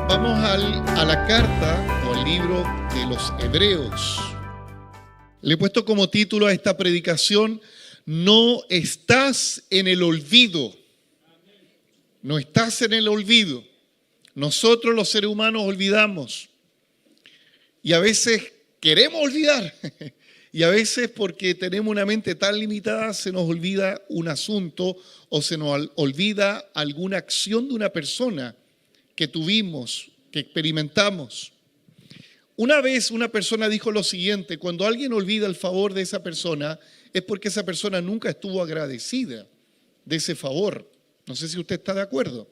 Vamos a la carta o al libro de los Hebreos. Le he puesto como título a esta predicación: no estás en el olvido. No estás en el olvido. Nosotros los seres humanos olvidamos. Y a veces queremos olvidar. Y a veces, porque tenemos una mente tan limitada, se nos olvida un asunto o se nos olvida alguna acción de una persona que tuvimos, que experimentamos. Una vez una persona dijo lo siguiente: cuando alguien olvida el favor de esa persona, es porque esa persona nunca estuvo agradecida de ese favor. No sé si usted está de acuerdo.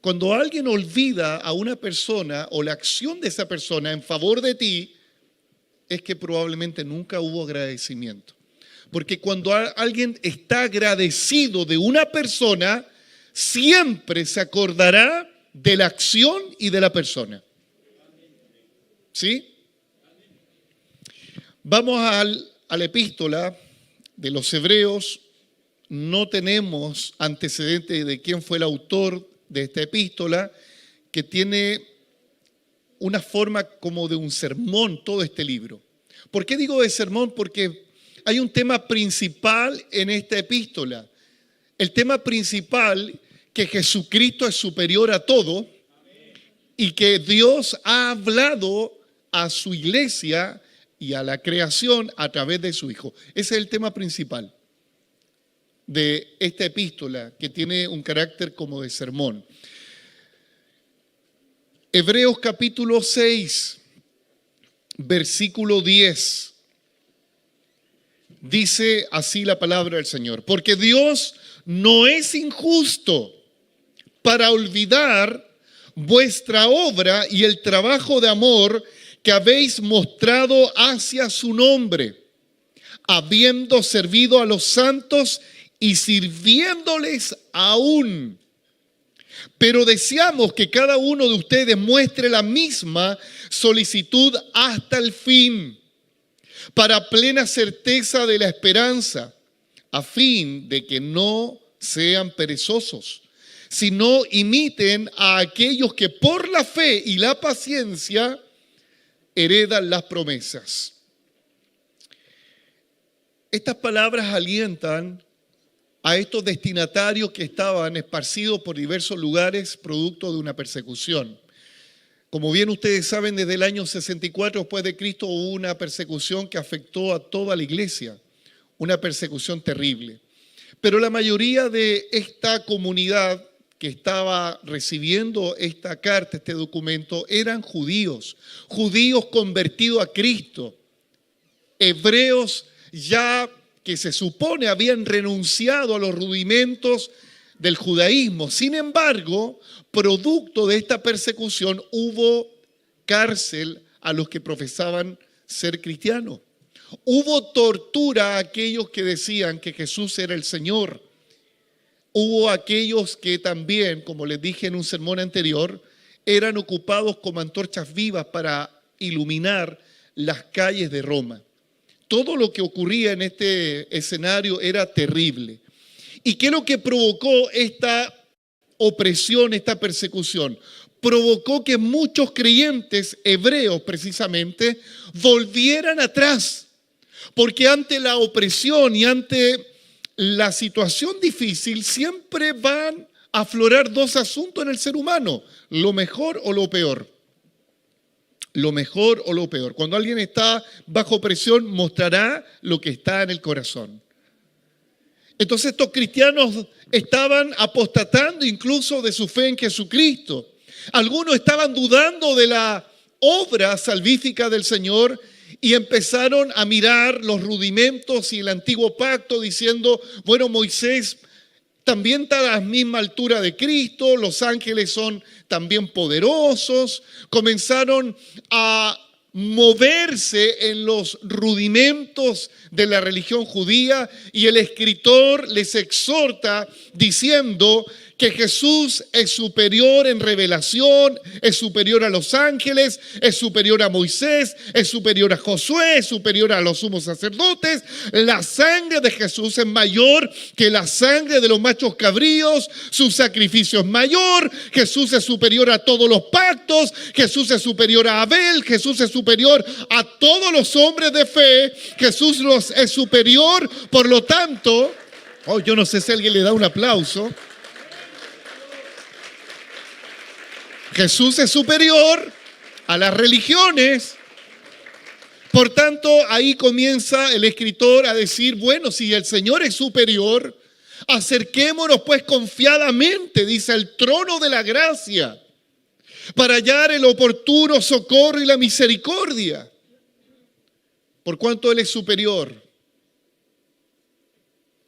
Cuando alguien olvida a una persona o la acción de esa persona en favor de ti, es que probablemente nunca hubo agradecimiento. Porque cuando alguien está agradecido de una persona, siempre se acordará de la acción y de la persona. ¿Sí? Vamos a la epístola de los Hebreos. No tenemos antecedentes de quién fue el autor de esta epístola, que tiene una forma como de un sermón todo este libro. ¿Por qué digo de sermón? Porque hay un tema principal en esta epístola. El tema principal, que Jesucristo es superior a todo y que Dios ha hablado a su iglesia y a la creación a través de su Hijo. Ese es el tema principal de esta epístola, que tiene un carácter como de sermón. Hebreos capítulo 6, versículo 10. Dice así la palabra del Señor: porque Dios no es injusto para olvidar vuestra obra y el trabajo de amor que habéis mostrado hacia su nombre, habiendo servido a los santos y sirviéndoles aún. Pero deseamos que cada uno de ustedes muestre la misma solicitud hasta el fin, para plena certeza de la esperanza, a fin de que no sean perezosos, sino imiten a aquellos que por la fe y la paciencia heredan las promesas. Estas palabras alientan a estos destinatarios que estaban esparcidos por diversos lugares producto de una persecución. Como bien ustedes saben, desde el año 64 después de Cristo hubo una persecución que afectó a toda la iglesia, una persecución terrible. Pero la mayoría de esta comunidad que estaba recibiendo esta carta, este documento, eran judíos convertidos a Cristo, hebreos ya que se supone habían renunciado a los rudimentos del judaísmo. Sin embargo, producto de esta persecución, hubo cárcel a los que profesaban ser cristianos. Hubo tortura a aquellos que decían que Jesús era el Señor. Hubo aquellos que también, como les dije en un sermón anterior, eran ocupados como antorchas vivas para iluminar las calles de Roma. Todo lo que ocurría en este escenario era terrible. ¿Y qué es lo que provocó esta opresión, esta persecución? Provocó que muchos creyentes hebreos, precisamente, volvieran atrás. Porque ante la opresión y ante la situación difícil, siempre van a aflorar dos asuntos en el ser humano: lo mejor o lo peor. Lo mejor o lo peor. Cuando alguien está bajo presión, mostrará lo que está en el corazón. Entonces estos cristianos estaban apostatando incluso de su fe en Jesucristo. Algunos estaban dudando de la obra salvífica del Señor y empezaron a mirar los rudimentos y el antiguo pacto, diciendo: bueno, Moisés también está a la misma altura de Cristo, los ángeles son también poderosos. Comenzaron a moverse en los rudimentos de la religión judía, y el escritor les exhorta diciendo que Jesús es superior en revelación, es superior a los ángeles, es superior a Moisés, es superior a Josué, es superior a los sumos sacerdotes. La sangre de Jesús es mayor que la sangre de los machos cabríos, su sacrificio es mayor, Jesús es superior a todos los pactos, Jesús es superior a Abel, Jesús es superior a todos los hombres de fe, Jesús es superior, por lo tanto, yo no sé si alguien le da un aplauso. Jesús es superior a las religiones. Por tanto, ahí comienza el escritor a decir, bueno, si el Señor es superior, acerquémonos pues confiadamente, dice, al trono de la gracia, para hallar el oportuno socorro y la misericordia. Por cuanto Él es superior,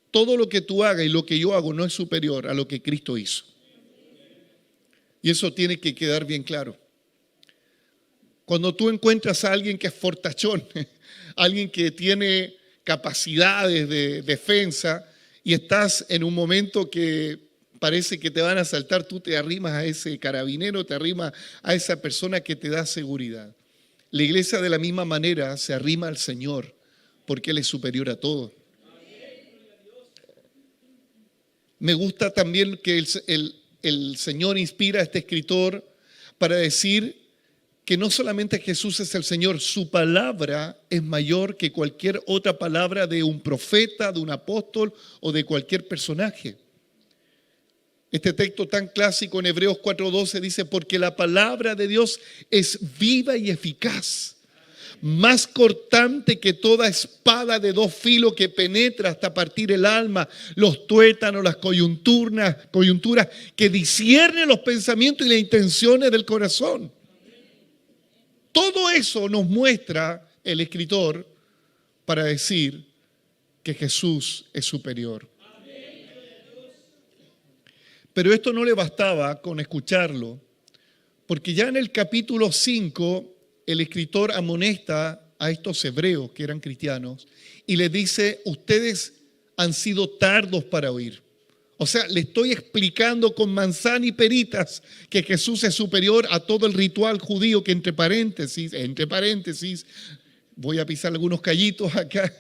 todo lo que tú hagas y lo que yo hago no es superior a lo que Cristo hizo. Y eso tiene que quedar bien claro. Cuando tú encuentras a alguien que es fortachón, alguien que tiene capacidades de defensa, y estás en un momento que parece que te van a asaltar, tú te arrimas a ese carabinero, te arrimas a esa persona que te da seguridad. La iglesia de la misma manera se arrima al Señor, porque Él es superior a todo. Me gusta también que el Señor inspira a este escritor para decir que no solamente Jesús es el Señor, su palabra es mayor que cualquier otra palabra de un profeta, de un apóstol o de cualquier personaje. Este texto tan clásico en Hebreos 4:12 dice, porque la palabra de Dios es viva y eficaz, más cortante que toda espada de dos filos, que penetra hasta partir el alma, los tuétanos, las coyunturas, que discierne los pensamientos y las intenciones del corazón. Todo eso nos muestra el escritor para decir que Jesús es superior. Pero esto no le bastaba con escucharlo, porque ya en el capítulo 5 el escritor amonesta a estos hebreos que eran cristianos y les dice, ustedes han sido tardos para oír. O sea, le estoy explicando con manzana y peritas que Jesús es superior a todo el ritual judío, que entre paréntesis, voy a pisar algunos callitos acá,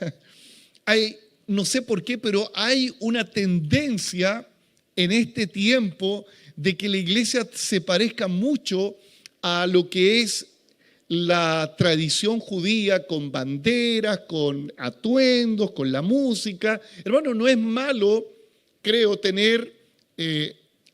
no sé por qué, pero hay una tendencia en este tiempo de que la iglesia se parezca mucho a lo que es la tradición judía, con banderas, con atuendos, con la música. Hermano, no es malo, creo, tener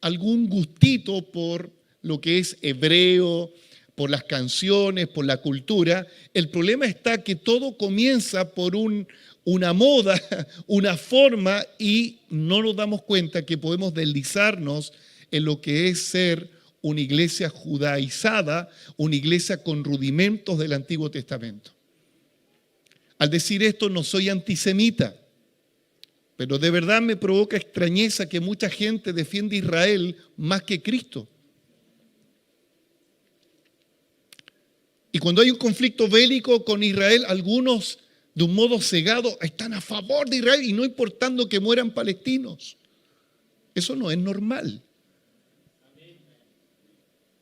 algún gustito por lo que es hebreo, por las canciones, por la cultura. El problema está que todo comienza por una moda, una forma, y no nos damos cuenta que podemos deslizarnos en lo que es ser una iglesia judaizada, una iglesia con rudimentos del Antiguo Testamento. Al decir esto, no soy antisemita, pero de verdad me provoca extrañeza que mucha gente defiende a Israel más que Cristo. Y cuando hay un conflicto bélico con Israel, algunos de un modo cegado están a favor de Israel y no importando que mueran palestinos. Eso no es normal.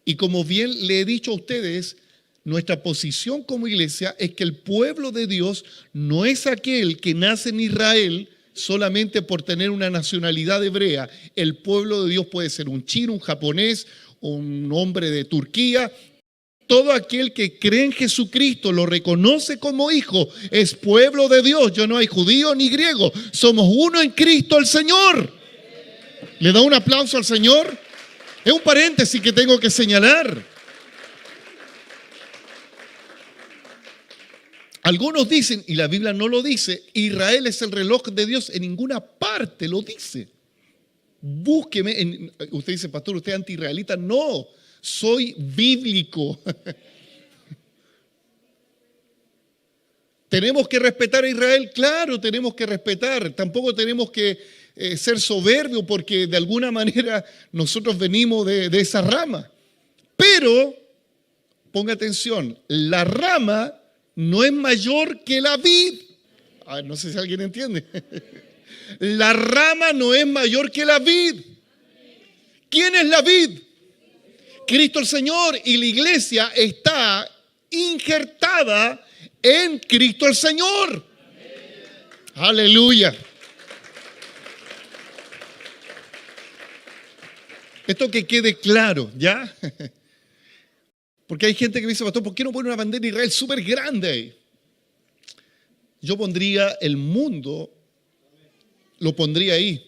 Y como bien le he dicho a ustedes, nuestra posición como iglesia es que el pueblo de Dios no es aquel que nace en Israel solamente por tener una nacionalidad hebrea. El pueblo de Dios puede ser un chino, un japonés, un hombre de Turquía. Todo aquel que cree en Jesucristo, lo reconoce como hijo, es pueblo de Dios. Ya no hay judío ni griego. Somos uno en Cristo el Señor. ¿Le da un aplauso al Señor? Es un paréntesis que tengo que señalar. Algunos dicen, y la Biblia no lo dice, Israel es el reloj de Dios. En ninguna parte lo dice. Búsqueme. Usted dice, pastor, ¿usted es anti-israelita? No, soy bíblico. ¿Tenemos que respetar a Israel? Claro, tenemos que respetar. Tampoco tenemos que ser soberbios, porque de alguna manera nosotros venimos de esa rama. Pero ponga atención, la rama no es mayor que la vid. No sé si alguien entiende. La rama no es mayor que la vid. ¿Quién es la vid? Cristo el Señor, y la iglesia está injertada en Cristo el Señor. Aleluya. Esto que quede claro, ¿ya? Porque hay gente que me dice, pastor, ¿por qué no pone una bandera de Israel súper grande ahí? Yo pondría el mundo, lo pondría ahí.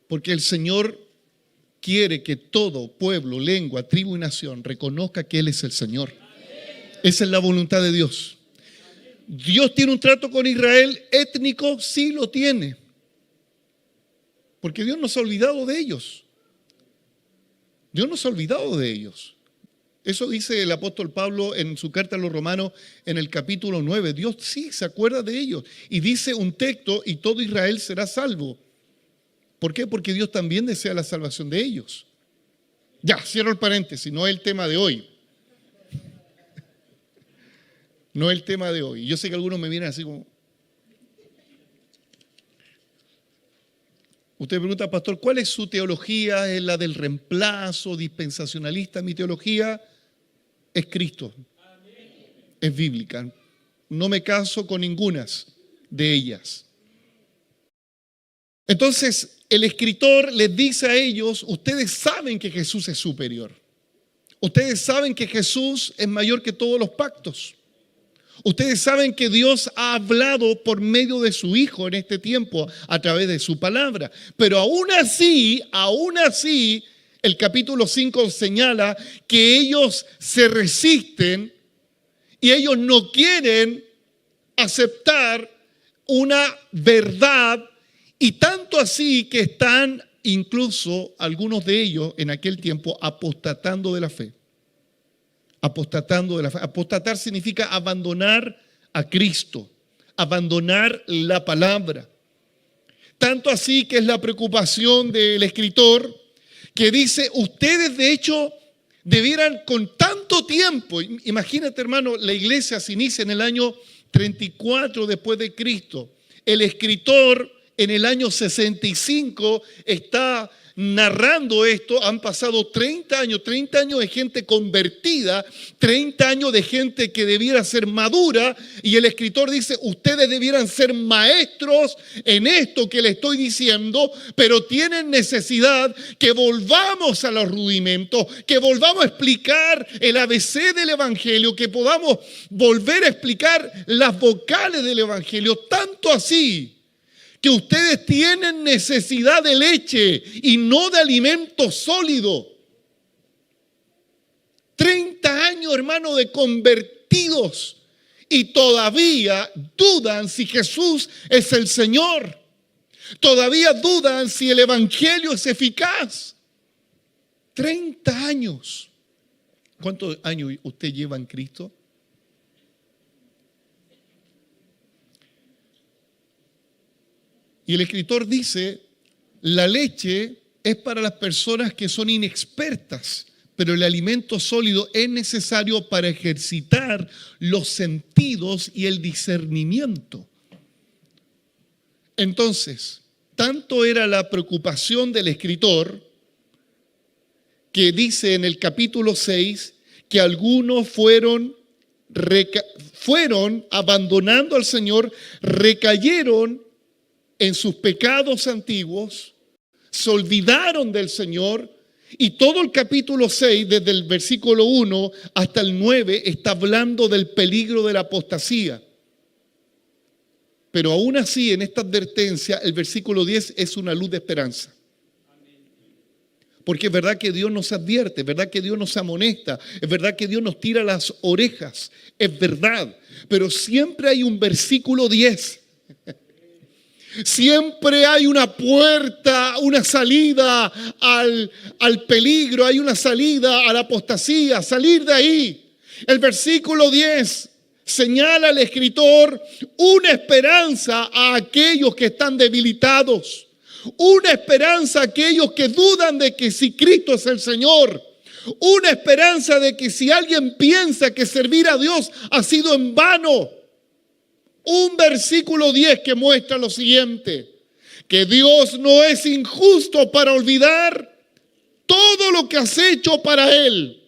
Porque el Señor quiere que todo pueblo, lengua, tribu y nación reconozca que Él es el Señor. Esa es la voluntad de Dios. ¿Dios tiene un trato con Israel étnico? Sí lo tiene. Porque Dios no se ha olvidado de ellos. Dios no se ha olvidado de ellos. Eso dice el apóstol Pablo en su carta a los Romanos en el capítulo 9. Dios sí se acuerda de ellos. Y dice un texto, y todo Israel será salvo. ¿Por qué? Porque Dios también desea la salvación de ellos. Ya, cierro el paréntesis, no es el tema de hoy. No es el tema de hoy. Yo sé que algunos me miran así como... Usted pregunta, pastor, ¿cuál es su teología? ¿Es la del reemplazo, dispensacionalista? Mi teología es Cristo. Es bíblica. No me caso con ninguna de ellas. Entonces, el escritor les dice a ellos, ustedes saben que Jesús es superior. Ustedes saben que Jesús es mayor que todos los pactos. Ustedes saben que Dios ha hablado por medio de su Hijo en este tiempo a través de su palabra. Pero aún así, el capítulo 5 señala que ellos se resisten y ellos no quieren aceptar una verdad, y tanto así que están incluso algunos de ellos en aquel tiempo apostatando de la fe. Apostatando de la fe. Apostatar significa abandonar a Cristo, abandonar la palabra. Tanto así que es la preocupación del escritor, que dice, ustedes de hecho debieran con tanto tiempo, imagínate hermano, la iglesia se inicia en el año 34 después de Cristo. El escritor en el año 65 está narrando esto. Han pasado 30 años de gente convertida, 30 años de gente que debiera ser madura, y el escritor dice, ustedes debieran ser maestros en esto que le estoy diciendo, pero tienen necesidad que volvamos a los rudimentos, que volvamos a explicar el ABC del Evangelio, que podamos volver a explicar las vocales del Evangelio, tanto así que ustedes tienen necesidad de leche y no de alimento sólido. 30 años, hermano, de convertidos y todavía dudan si Jesús es el Señor. Todavía dudan si el Evangelio es eficaz. 30 años. ¿Cuántos años usted lleva en Cristo? Y el escritor dice, la leche es para las personas que son inexpertas, pero el alimento sólido es necesario para ejercitar los sentidos y el discernimiento. Entonces, tanto era la preocupación del escritor, que dice en el capítulo 6 que algunos fueron abandonando al Señor, recayeron en sus pecados antiguos, se olvidaron del Señor, y todo el capítulo 6, desde el versículo 1 hasta el 9, está hablando del peligro de la apostasía. Pero aún así, en esta advertencia, el versículo 10 es una luz de esperanza. Porque es verdad que Dios nos advierte, es verdad que Dios nos amonesta, es verdad que Dios nos tira las orejas, es verdad. Pero siempre hay un versículo 10. Siempre hay una puerta, una salida al peligro, hay una salida a la apostasía, salir de ahí. El versículo 10 señala al escritor una esperanza a aquellos que están debilitados, una esperanza a aquellos que dudan de que si Cristo es el Señor, Una esperanza de que si alguien piensa que servir a Dios ha sido en vano. Un versículo 10 que muestra lo siguiente: que Dios no es injusto para olvidar todo lo que has hecho para Él,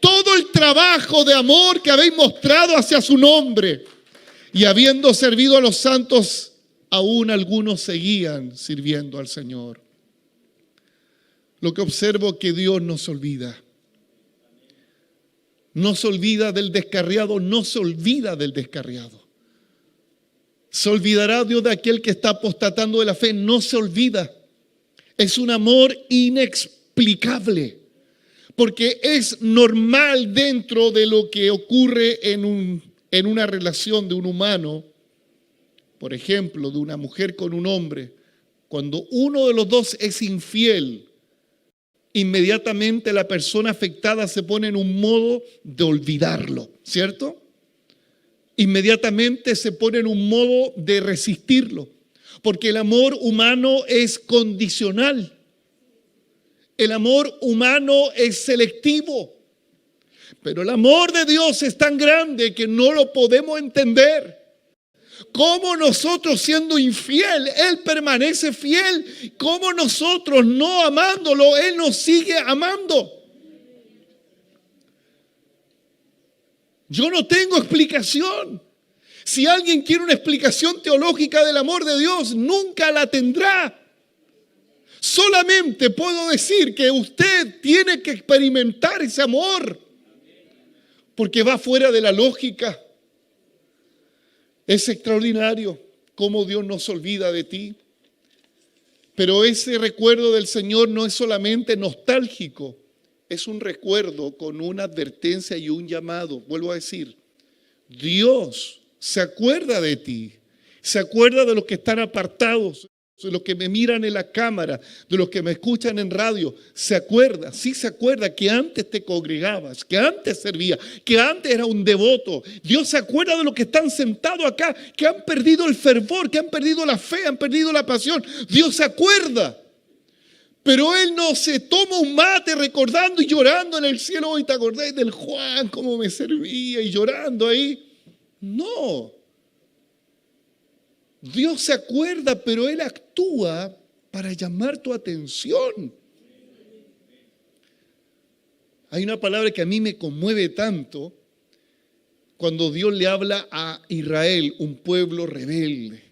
todo el trabajo de amor que habéis mostrado hacia su nombre. Y habiendo servido a los santos, aún algunos seguían sirviendo al Señor. Lo que observo es que Dios no se olvida. No se olvida del descarriado, no se olvida del descarriado. ¿Se olvidará Dios de aquel que está apostatando de la fe? No se olvida. Es un amor inexplicable, porque es normal dentro de lo que ocurre en una relación de un humano, por ejemplo, de una mujer con un hombre. Cuando uno de los dos es infiel, inmediatamente la persona afectada se pone en un modo de olvidarlo, ¿cierto? Inmediatamente se pone en un modo de resistirlo, porque el amor humano es condicional. El amor humano es selectivo, pero el amor de Dios es tan grande que no lo podemos entender. ¿Cómo nosotros siendo infiel, Él permanece fiel? ¿Cómo nosotros no amándolo, Él nos sigue amando? Yo no tengo explicación. Si alguien quiere una explicación teológica del amor de Dios, nunca la tendrá. Solamente puedo decir que usted tiene que experimentar ese amor, porque va fuera de la lógica. Es extraordinario cómo Dios no se olvida de ti. Pero ese recuerdo del Señor no es solamente nostálgico, es un recuerdo con una advertencia y un llamado. Vuelvo a decir, Dios se acuerda de ti, se acuerda de los que están apartados, de los que me miran en la cámara, de los que me escuchan en radio. Se acuerda, sí se acuerda que antes te congregabas, que antes servías, que antes era un devoto. Dios se acuerda de los que están sentados acá, que han perdido el fervor, que han perdido la fe, han perdido la pasión. Dios se acuerda. Pero Él no se toma un mate recordando y llorando en el cielo. Hoy te acordáis del Juan, cómo me servía, y llorando ahí. No. Dios se acuerda, pero Él actúa para llamar tu atención. Hay una palabra que a mí me conmueve tanto cuando Dios le habla a Israel, un pueblo rebelde,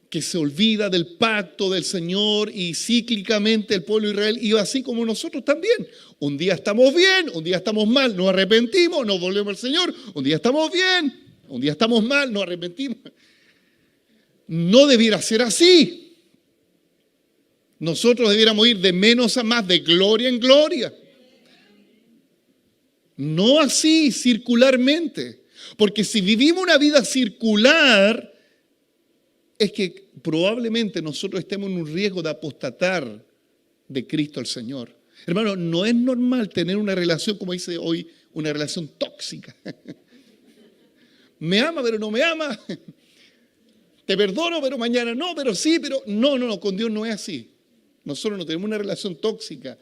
que se olvida del pacto del Señor, y cíclicamente el pueblo de Israel iba así como nosotros también. Un día estamos bien, un día estamos mal, nos arrepentimos, nos volvemos al Señor. Un día estamos bien, un día estamos mal, nos arrepentimos. No debiera ser así. Nosotros debiéramos ir de menos a más, de gloria en gloria. No así, circularmente. Porque si vivimos una vida circular, es que probablemente nosotros estemos en un riesgo de apostatar de Cristo al Señor. Hermano, no es normal tener una relación, como dice hoy, una relación tóxica. Me ama, pero no me ama. Te perdono, pero mañana no, pero sí, pero no, con Dios no es así. Nosotros no tenemos una relación tóxica.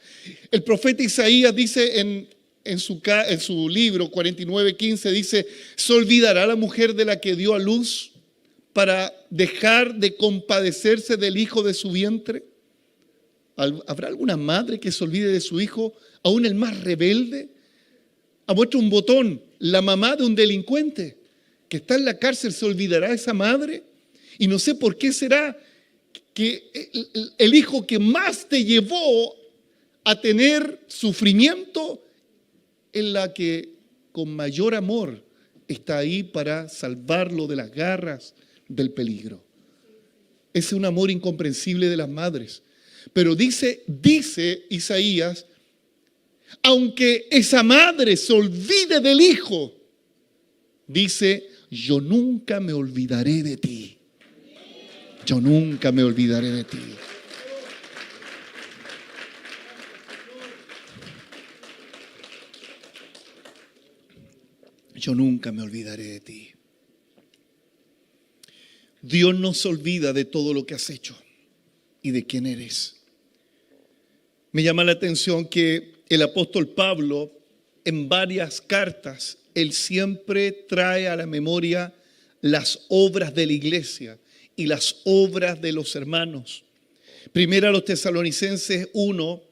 El profeta Isaías dice en su libro 49:15, dice: ¿se olvidará la mujer de la que dio a luz para dejar de compadecerse del hijo de su vientre? ¿Habrá alguna madre que se olvide de su hijo, aún el más rebelde? Ha puesto un botón, la mamá de un delincuente que está en la cárcel, ¿se olvidará esa madre? Y no sé por qué será que el hijo que más te llevó a tener sufrimiento es la que con mayor amor está ahí para salvarlo de las garras del peligro. Ese es un amor incomprensible de las madres. Pero dice Isaías, aunque esa madre se olvide del hijo, dice: yo nunca me olvidaré de ti. Yo nunca me olvidaré de ti. Yo nunca me olvidaré de ti. Dios no se olvida de todo lo que has hecho y de quién eres. Me llama la atención que el apóstol Pablo, en varias cartas, él siempre trae a la memoria las obras de la iglesia y las obras de los hermanos. Primero a los Tesalonicenses 1,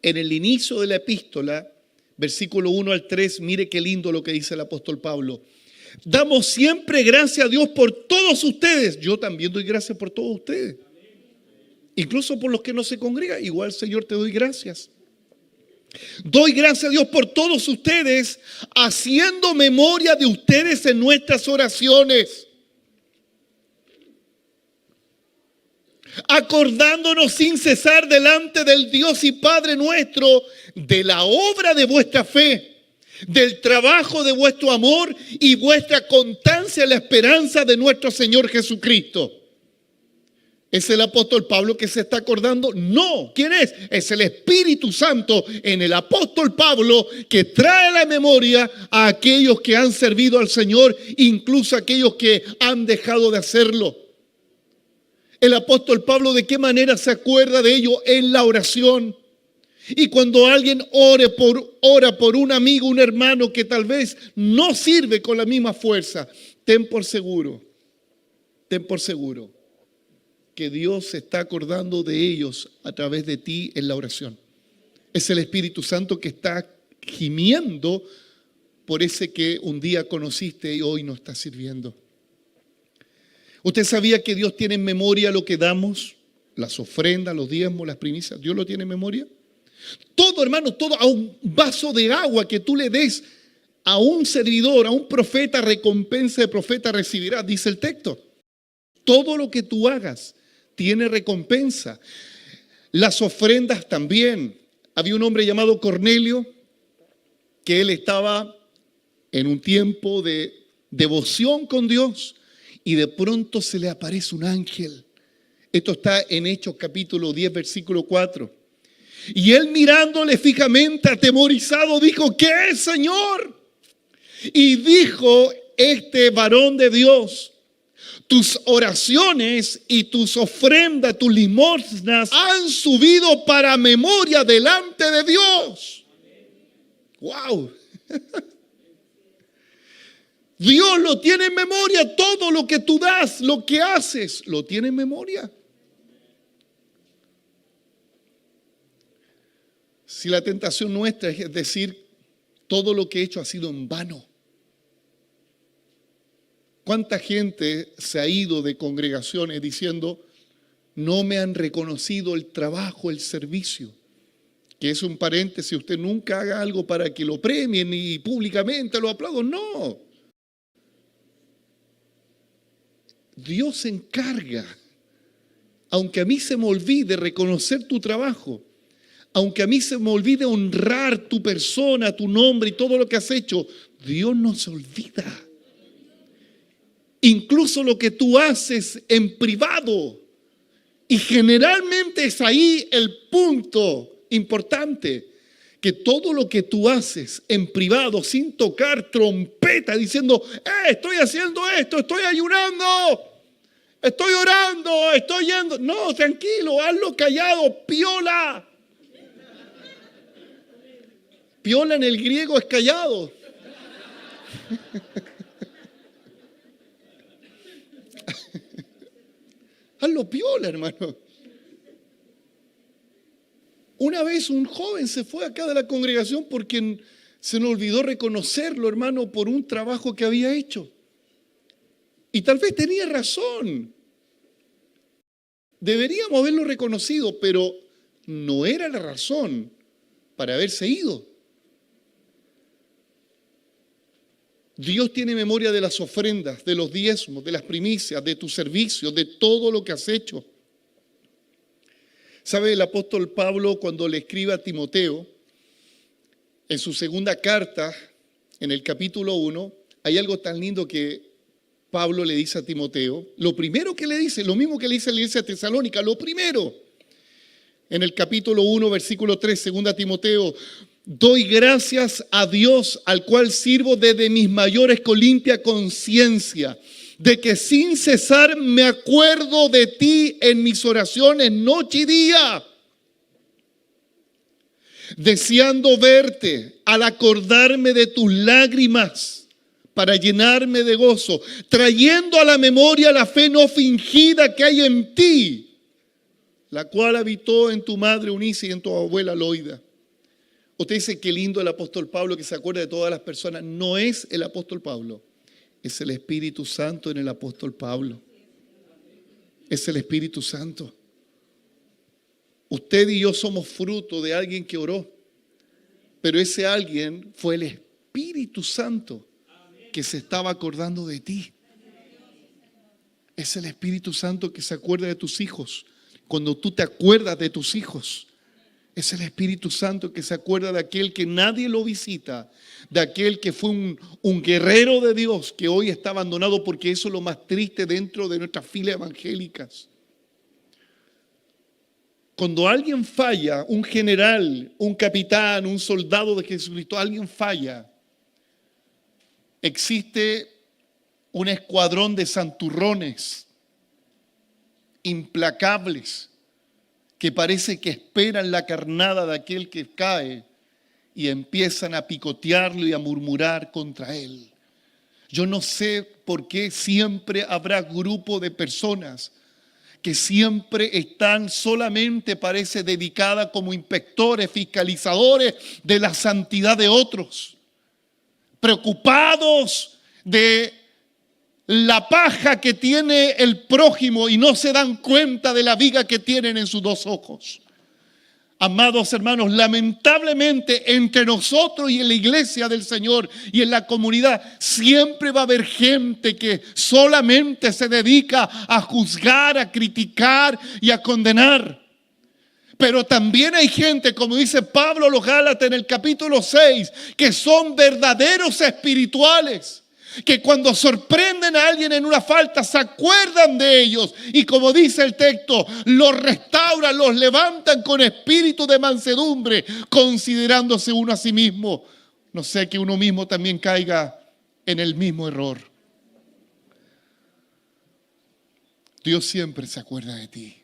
en el inicio de la epístola, versículo 1 al 3, mire qué lindo lo que dice el apóstol Pablo. Damos siempre gracias a Dios por todos ustedes. Yo también doy gracias por todos ustedes. Incluso por los que no se congregan. Igual, Señor, te doy gracias. Doy gracias a Dios por todos ustedes, haciendo memoria de ustedes en nuestras oraciones, acordándonos sin cesar delante del Dios y Padre nuestro de la obra de vuestra fe, del trabajo de vuestro amor y vuestra constancia en la esperanza de nuestro Señor Jesucristo. ¿Es el apóstol Pablo que se está acordando? No. ¿Quién es? Es el Espíritu Santo en el apóstol Pablo, que trae a la memoria a aquellos que han servido al Señor, incluso a aquellos que han dejado de hacerlo. El apóstol Pablo, ¿de qué manera se acuerda de ello? En la oración. Y cuando alguien ora por un amigo, un hermano que tal vez no sirve con la misma fuerza, ten por seguro que Dios se está acordando de ellos a través de ti en la oración. Es el Espíritu Santo que está gimiendo por ese que un día conociste y hoy no está sirviendo. ¿Usted sabía que Dios tiene en memoria lo que damos? Las ofrendas, los diezmos, las primicias. ¿Dios lo tiene en memoria? Todo, hermano, todo. A un vaso de agua que tú le des a un servidor, a un profeta, recompensa de profeta recibirá, dice el texto. Todo lo que tú hagas tiene recompensa. Las ofrendas también. Había un hombre llamado Cornelio, que él estaba en un tiempo de devoción con Dios y de pronto se le aparece un ángel. Esto está en Hechos capítulo 10, versículo 4. Y él, mirándole fijamente, atemorizado, dijo: ¿qué es, Señor? Y dijo este varón de Dios: tus oraciones y tus ofrendas, tus limosnas han subido para memoria delante de Dios. ¡Wow! Dios lo tiene en memoria. Todo lo que tú das, lo que haces, lo tiene en memoria. Si la tentación nuestra es decir, todo lo que he hecho ha sido en vano. ¿Cuánta gente se ha ido de congregaciones diciendo: no me han reconocido el trabajo, el servicio? Que es un paréntesis, usted nunca haga algo para que lo premien y públicamente lo aplaudan. No. Dios se encarga. Aunque a mí se me olvide reconocer tu trabajo, aunque a mí se me olvide honrar tu persona, tu nombre y todo lo que has hecho, Dios no se olvida. Incluso lo que tú haces en privado. Y generalmente es ahí el punto importante. Que todo lo que tú haces en privado, sin tocar trompeta, diciendo: estoy haciendo esto, estoy ayunando, estoy orando, estoy yendo. No, tranquilo, hazlo callado, piola. Piola en el griego es callado. Hazlo piola, hermano. Una vez un joven se fue acá de la congregación porque se le olvidó reconocerlo, hermano, por un trabajo que había hecho. Y tal vez tenía razón. Deberíamos haberlo reconocido, pero no era la razón para haberse ido. Dios tiene memoria de las ofrendas, de los diezmos, de las primicias, de tus servicios, de todo lo que has hecho. ¿Sabe? El apóstol Pablo, cuando le escribe a Timoteo, en su segunda carta, en el capítulo 1, hay algo tan lindo que Pablo le dice a Timoteo. Lo primero que le dice, lo mismo que le dice a la iglesia de Tesalónica, lo primero, en el capítulo 1, versículo 3, segunda Timoteo: doy gracias a Dios, al cual sirvo desde mis mayores con limpia conciencia, de que sin cesar me acuerdo de ti en mis oraciones noche y día. deseando verte al acordarme de tus lágrimas para llenarme de gozo, trayendo a la memoria la fe no fingida que hay en ti, la cual habitó en tu madre Eunice y en tu abuela Loida. Usted dice qué lindo el apóstol Pablo que se acuerda de todas las personas. No es el apóstol Pablo, es el Espíritu Santo en el apóstol Pablo. Es el Espíritu Santo. Usted y yo somos fruto de alguien que oró, pero ese alguien fue el Espíritu Santo que se estaba acordando de ti. Es el Espíritu Santo que se acuerda de tus hijos. Cuando tú te acuerdas de tus hijos, es el Espíritu Santo que se acuerda de aquel que nadie lo visita, de aquel que fue un guerrero de Dios que hoy está abandonado, porque eso es lo más triste dentro de nuestras filas evangélicas. Cuando alguien falla, un general, un capitán, un soldado de Jesucristo, alguien falla, existe un escuadrón de santurrones implacables que parece que esperan la carnada de aquel que cae y empiezan a picotearlo y a murmurar contra él. Yo no sé por qué siempre habrá grupo de personas que siempre están solamente, parece, dedicadas como inspectores, fiscalizadores de la santidad de otros, preocupados de la paja que tiene el prójimo y no se dan cuenta de la viga que tienen en sus dos ojos. Amados hermanos, lamentablemente entre nosotros y en la iglesia del Señor y en la comunidad siempre va a haber gente que solamente se dedica a juzgar, a criticar y a condenar. Pero también hay gente, como dice Pablo a los Gálatas en el capítulo 6, que son verdaderos espirituales, que cuando sorprenden a alguien en una falta se acuerdan de ellos y, como dice el texto, los restauran, los levantan con espíritu de mansedumbre, considerándose uno a sí mismo. No sea que uno mismo también caiga en el mismo error. Dios siempre se acuerda de ti.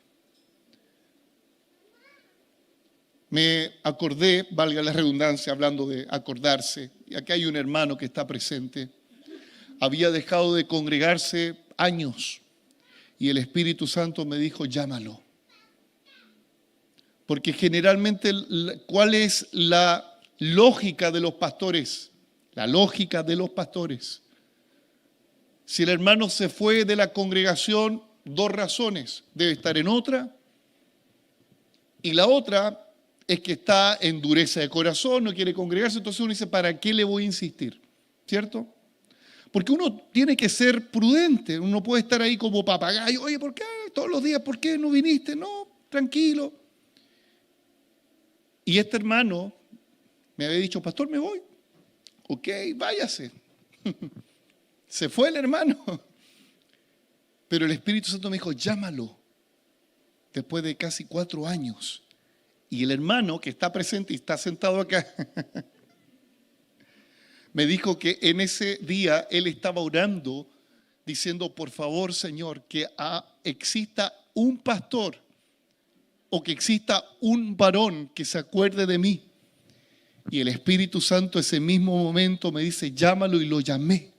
Me acordé, valga la redundancia, hablando de acordarse, y aquí hay un hermano que está presente. Había dejado de congregarse años y el Espíritu Santo me dijo, llámalo. Porque generalmente, ¿cuál es la lógica de los pastores? La lógica de los pastores. Si el hermano se fue de la congregación, dos razones. Debe estar en otra. Y la otra es que está en dureza de corazón, no quiere congregarse. Entonces uno dice, ¿para qué le voy a insistir? ¿Cierto? Porque uno tiene que ser prudente, uno puede estar ahí como papagayo. Oye, ¿por qué todos los días? ¿Por qué no viniste? No, tranquilo. Y este hermano me había dicho, pastor, me voy. Ok, váyase. Se fue el hermano. Pero el Espíritu Santo me dijo, llámalo. Después de casi 4 años. Y el hermano que está presente y está sentado acá me dijo que en ese día él estaba orando diciendo, por favor, Señor, que exista un pastor o que exista un varón que se acuerde de mí. Y el Espíritu Santo ese mismo momento me dice, llámalo, y lo llamé.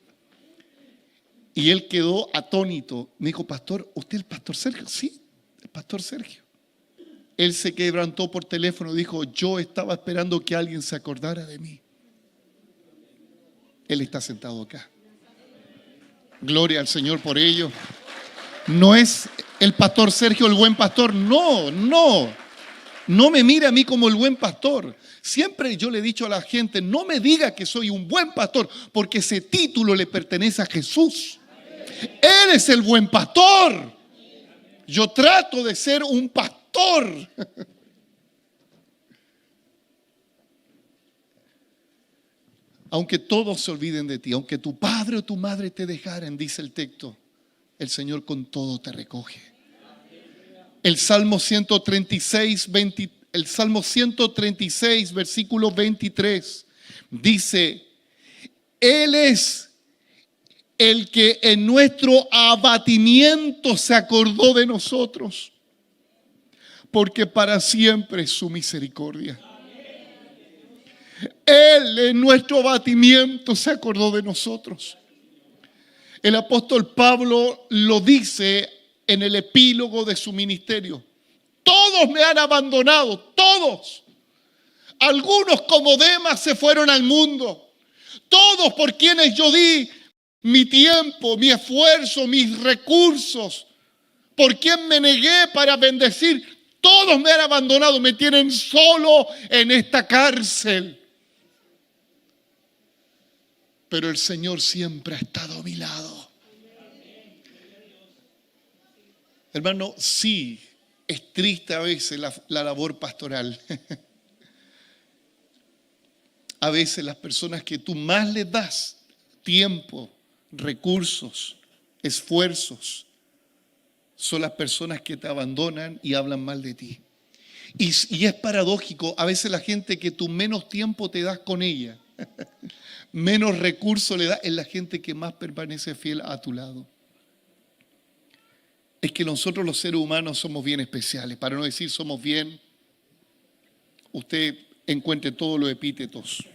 Y él quedó atónito. Me dijo, pastor, ¿usted es el pastor Sergio? Sí, el pastor Sergio. Él se quebrantó por teléfono y dijo, yo estaba esperando que alguien se acordara de mí. Él está sentado acá. Gloria al Señor por ello. No es el pastor Sergio el buen pastor. No me mire a mí como el buen pastor. Siempre yo le he dicho a la gente, no me diga que soy un buen pastor, porque ese título le pertenece a Jesús. Él es el buen pastor. Yo trato de ser un pastor. Aunque todos se olviden de ti, aunque tu padre o tu madre te dejaren, dice el texto, el Señor con todo te recoge. El Salmo 136, versículo 23, dice, Él es el que en nuestro abatimiento se acordó de nosotros, porque para siempre es su misericordia. Él en nuestro abatimiento se acordó de nosotros. El apóstol Pablo lo dice en el epílogo de su ministerio. Todos me han abandonado, todos. Algunos como Demas se fueron al mundo. Todos por quienes yo di mi tiempo, mi esfuerzo, mis recursos, por quien me negué para bendecir, todos me han abandonado, me tienen solo en esta cárcel. Pero el Señor siempre ha estado a mi lado. Hermano, sí, es triste a veces la labor pastoral. A veces las personas que tú más les das tiempo, recursos, esfuerzos, son las personas que te abandonan y hablan mal de ti. Y es paradójico, a veces la gente que tú menos tiempo te das con ella, menos recursos le das, es la gente que más permanece fiel a tu lado. Es que nosotros los seres humanos somos bien especiales, para no decir somos bien, usted encuentre todos los epítetos.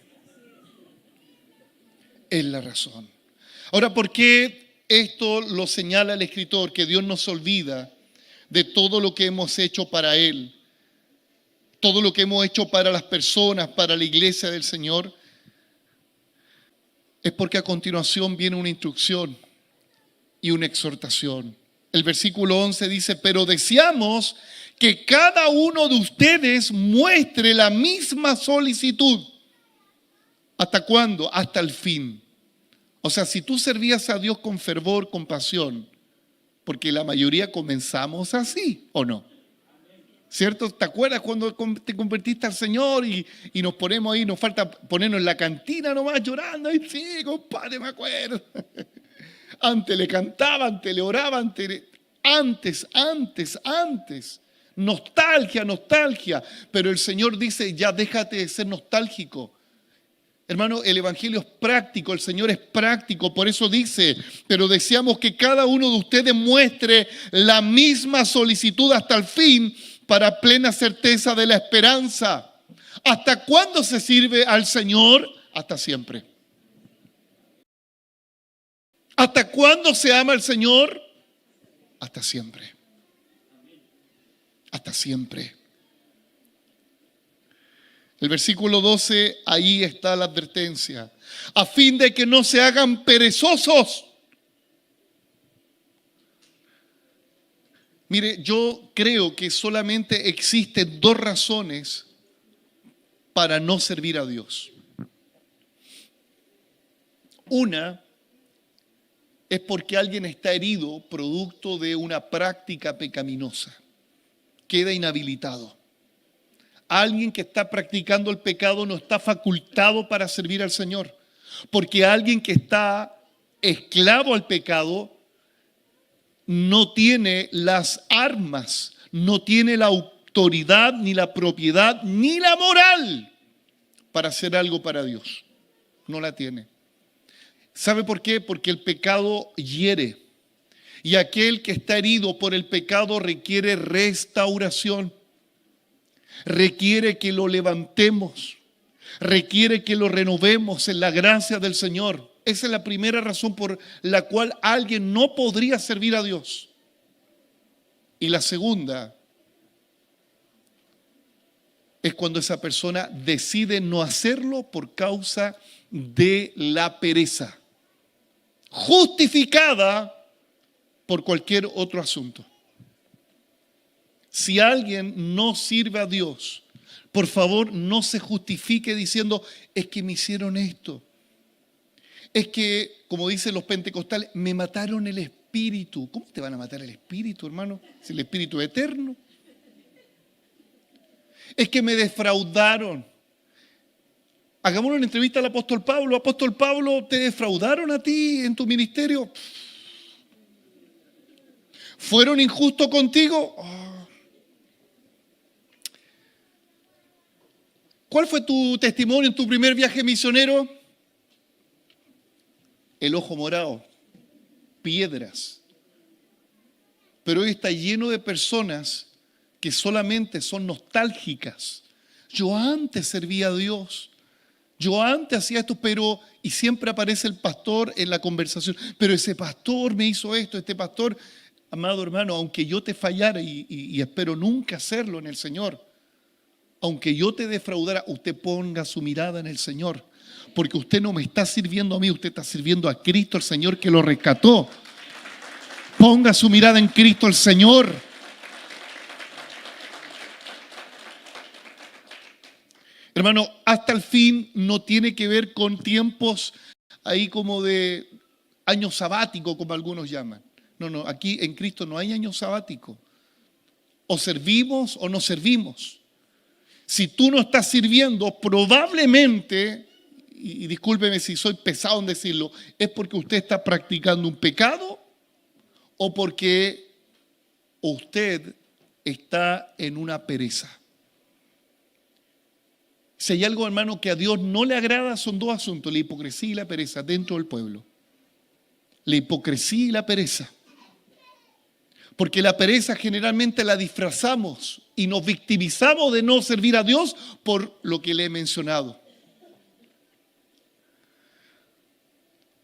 Es la razón. Ahora, ¿por qué esto lo señala el escritor? Que Dios no se olvida de todo lo que hemos hecho para Él, todo lo que hemos hecho para las personas, para la iglesia del Señor. Es porque a continuación viene una instrucción y una exhortación. El versículo 11 dice, pero deseamos que cada uno de ustedes muestre la misma solicitud. ¿Hasta cuándo? Hasta el fin. O sea, si tú servías a Dios con fervor, con pasión, porque la mayoría comenzamos así, ¿o no? ¿Cierto? ¿Te acuerdas cuando te convertiste al Señor y nos ponemos ahí, nos falta ponernos en la cantina nomás llorando? Ay, sí, compadre, me acuerdo. Antes le cantaba, antes le oraba, antes. Nostalgia. Pero el Señor dice, ya déjate de ser nostálgico. Hermano, el evangelio es práctico, el Señor es práctico, por eso dice, pero deseamos que cada uno de ustedes muestre la misma solicitud hasta el fin para plena certeza de la esperanza. ¿Hasta cuándo se sirve al Señor? Hasta siempre. ¿Hasta cuándo se ama al Señor? Hasta siempre. Hasta siempre. El versículo 12, ahí está la advertencia. A fin de que no se hagan perezosos. Mire, yo creo que solamente existen dos razones para no servir a Dios. Una es porque alguien está herido producto de una práctica pecaminosa. Queda inhabilitado. Alguien que está practicando el pecado no está facultado para servir al Señor. Porque alguien que está esclavo al pecado no tiene las armas, no tiene la autoridad, ni la propiedad, ni la moral para hacer algo para Dios. No la tiene. ¿Sabe por qué? Porque el pecado hiere. Y aquel que está herido por el pecado requiere restauración. Requiere que lo levantemos. Requiere que lo renovemos en la gracia del Señor. Esa es la primera razón por la cual alguien no podría servir a Dios. Y la segunda es cuando esa persona decide no hacerlo por causa de la pereza, justificada por cualquier otro asunto. Si alguien no sirve a Dios, por favor no se justifique diciendo, es que me hicieron esto. Es que, como dicen los pentecostales, me mataron el espíritu. ¿Cómo te van a matar el espíritu, hermano? Si el espíritu es eterno. Es que me defraudaron. Hagamos una entrevista al apóstol Pablo. Apóstol Pablo, ¿te defraudaron a ti en tu ministerio? ¿Fueron injustos contigo? ¿Cuál fue tu testimonio en tu primer viaje misionero? El ojo morado, piedras. Pero hoy está lleno de personas que solamente son nostálgicas. Yo antes servía a Dios. Yo antes hacía esto, pero... Y siempre aparece el pastor en la conversación. Pero ese pastor me hizo esto, este pastor... Amado hermano, aunque yo te fallara y espero nunca hacerlo en el Señor, aunque yo te defraudara, usted ponga su mirada en el Señor. Porque usted no me está sirviendo a mí, usted está sirviendo a Cristo, el Señor que lo rescató. Ponga su mirada en Cristo, el Señor. Hermano, hasta el fin no tiene que ver con tiempos ahí como de año sabático, como algunos llaman. No, aquí en Cristo no hay año sabático. O servimos o no servimos. Si tú no estás sirviendo, probablemente, y discúlpeme si soy pesado en decirlo, es porque usted está practicando un pecado o porque usted está en una pereza. Si hay algo, hermano, que a Dios no le agrada, son dos asuntos, la hipocresía y la pereza dentro del pueblo. La hipocresía y la pereza. Porque la pereza generalmente la disfrazamos y nos victimizamos de no servir a Dios por lo que le he mencionado.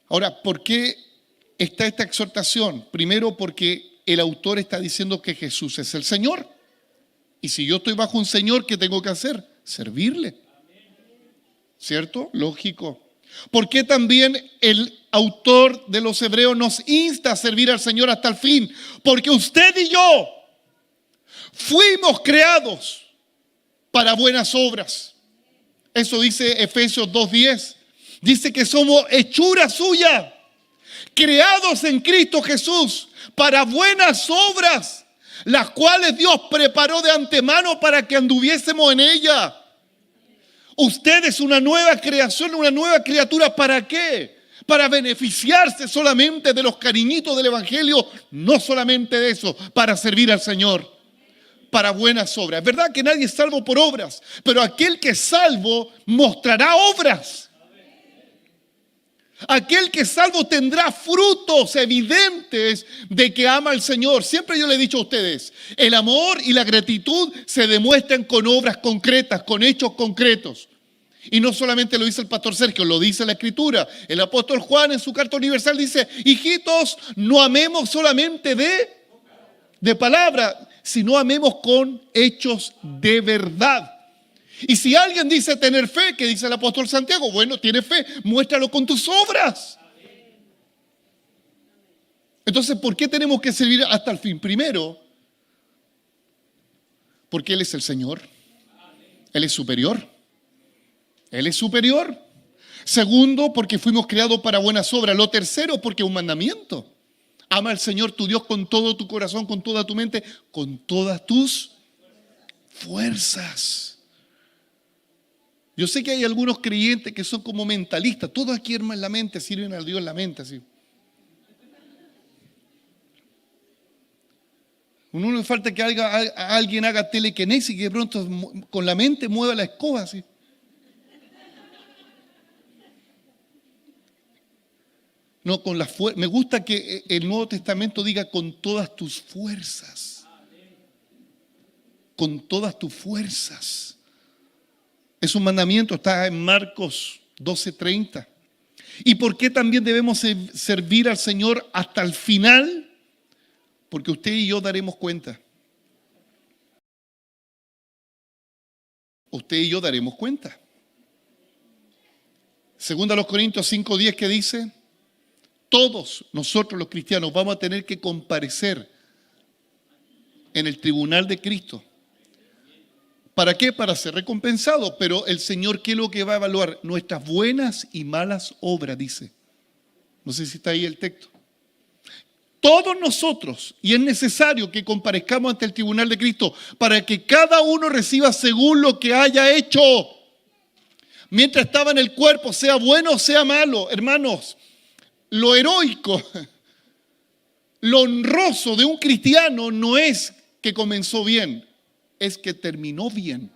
Ahora, ¿por qué está esta exhortación? Primero, porque el autor está diciendo que Jesús es el Señor. Y si yo estoy bajo un Señor, ¿qué tengo que hacer? Servirle. ¿Cierto? Lógico. ¿Por qué también el autor de los Hebreos nos insta a servir al Señor hasta el fin? Porque usted y yo fuimos creados para buenas obras. Eso dice Efesios 2:10. Dice que somos hechura suya, creados en Cristo Jesús para buenas obras, las cuales Dios preparó de antemano para que anduviésemos en ella. Usted es una nueva creación, una nueva criatura. ¿Para qué? Para beneficiarse solamente de los cariñitos del Evangelio, no solamente de eso, para servir al Señor, para buenas obras. Es verdad que nadie es salvo por obras, pero aquel que es salvo mostrará obras. Aquel que es salvo tendrá frutos evidentes de que ama al Señor. Siempre yo le he dicho a ustedes, el amor y la gratitud se demuestran con obras concretas, con hechos concretos. Y no solamente lo dice el pastor Sergio, lo dice la Escritura. El apóstol Juan en su carta universal dice, hijitos, no amemos solamente de palabra, sino amemos con hechos de verdad. Y si alguien dice tener fe, que dice el apóstol Santiago, bueno, tiene fe, muéstralo con tus obras. Entonces, ¿por qué tenemos que servir hasta el fin? Primero, porque Él es el Señor. Él es superior. Él es superior. Segundo, porque fuimos creados para buenas obras. Lo tercero, porque es un mandamiento. Ama al Señor tu Dios con todo tu corazón, con toda tu mente, con todas tus fuerzas. Yo sé que hay algunos creyentes que son como mentalistas. Todo aquí, hermano, en la mente, sirven al Dios en la mente, así. No le falta que alguien haga telequinesis y que de pronto con la mente mueva la escoba, así. No, con la fuerza. Me gusta que el Nuevo Testamento diga con todas tus fuerzas. Con todas tus fuerzas. Es un mandamiento, está en Marcos 12:30. ¿Y por qué también debemos servir al Señor hasta el final? Porque usted y yo daremos cuenta. Usted y yo daremos cuenta. Segunda a los Corintios 5:10, que dice, todos nosotros los cristianos vamos a tener que comparecer en el tribunal de Cristo. ¿Para qué? Para ser recompensados. Pero el Señor, ¿qué es lo que va a evaluar? Nuestras buenas y malas obras, dice. No sé si está ahí el texto. Todos nosotros, y es necesario que comparezcamos ante el tribunal de Cristo para que cada uno reciba según lo que haya hecho. Mientras estaba en el cuerpo, sea bueno o sea malo. Hermanos, lo heroico, lo honroso de un cristiano no es que comenzó bien, es que terminó bien.